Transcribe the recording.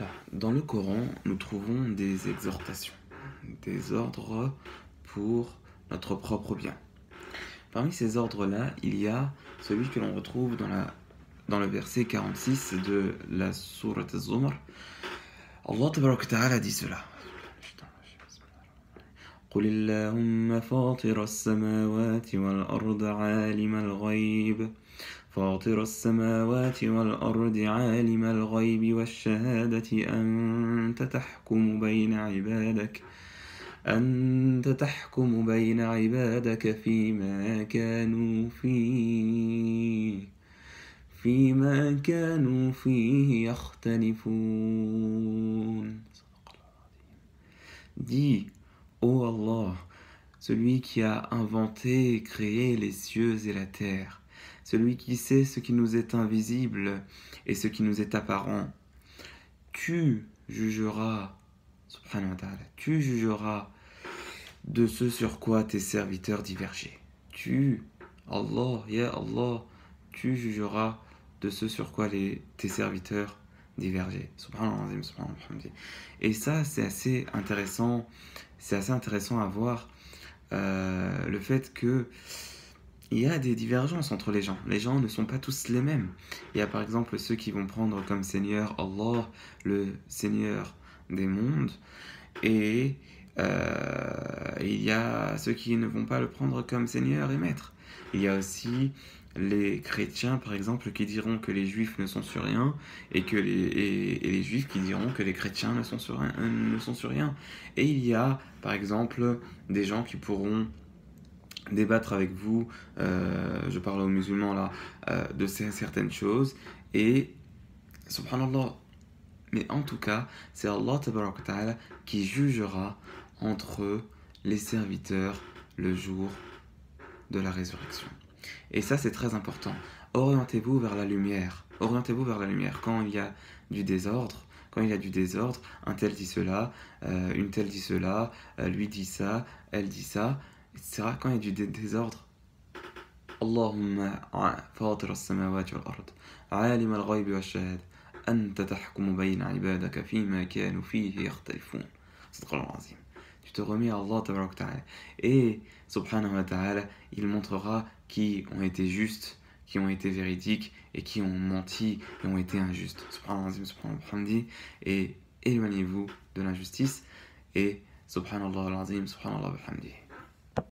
Alors, dans le Coran, nous trouvons des exhortations, des ordres pour notre propre bien. Parmi ces ordres-là, il y a celui que l'on retrouve dans le verset 46 de la sourate Az-Zumar. Allah Tabaraka Ta'ala dit cela. قل اللهم فاطر السماوات والأرض عالم الغيب فاطر السماوات والأرض عالم الغيب والشهادة أنت تحكم بين عبادك فيما كانوا فيه يختلفون. Dis, ô Allah, celui qui a inventé et créé les cieux et la terre, celui qui sait ce qui nous est invisible et ce qui nous est apparent, tu jugeras, subhanahu wa ta'ala, tu jugeras de ce sur quoi tes serviteurs divergeaient. Allah, ya Allah, tu jugeras de ce sur quoi tes serviteurs divergeaient. Subhanallah, subhanallah. Et ça, c'est assez intéressant à voir le fait que il y a des divergences entre les gens. Les gens ne sont pas tous les mêmes. Il y a par exemple ceux qui vont prendre comme Seigneur Allah, le Seigneur des mondes, et il y a ceux qui ne vont pas le prendre comme Seigneur et Maître. Il y a aussi les chrétiens, par exemple, qui diront que les juifs ne sont sur rien, et les juifs qui diront que les chrétiens ne sont sur rien. Et il y a, par exemple, des gens qui pourront débattre avec vous, je parle aux musulmans là, de certaines choses, et subhanallah, mais en tout cas, c'est Allah Tabaraka Ta'ala qui jugera entre les serviteurs le jour de la résurrection. Et ça, c'est très important. Orientez-vous vers la lumière. Orientez-vous vers la lumière. Quand il y a du désordre, un tel dit cela, une telle dit cela, lui dit ça, elle dit ça, etc. Quand il y a du désordre, Allahumma fatir as-samawati wal-ard, alim al-ghaybi wash-shahada, anta tahkumu bayna ibadaka fima kanu fihi yakhtalifun. Sadaqallahu al-azim. Tu te remets à Allah Tabaraka Ta'ala. Et subhanahu wa ta'ala, il montrera qui ont été justes, qui ont été véridiques et qui ont menti et ont été injustes. Subhanallah, subhanallah, et éloignez-vous de l'injustice et subhanallah al-azim, subhanallah bihamdihi.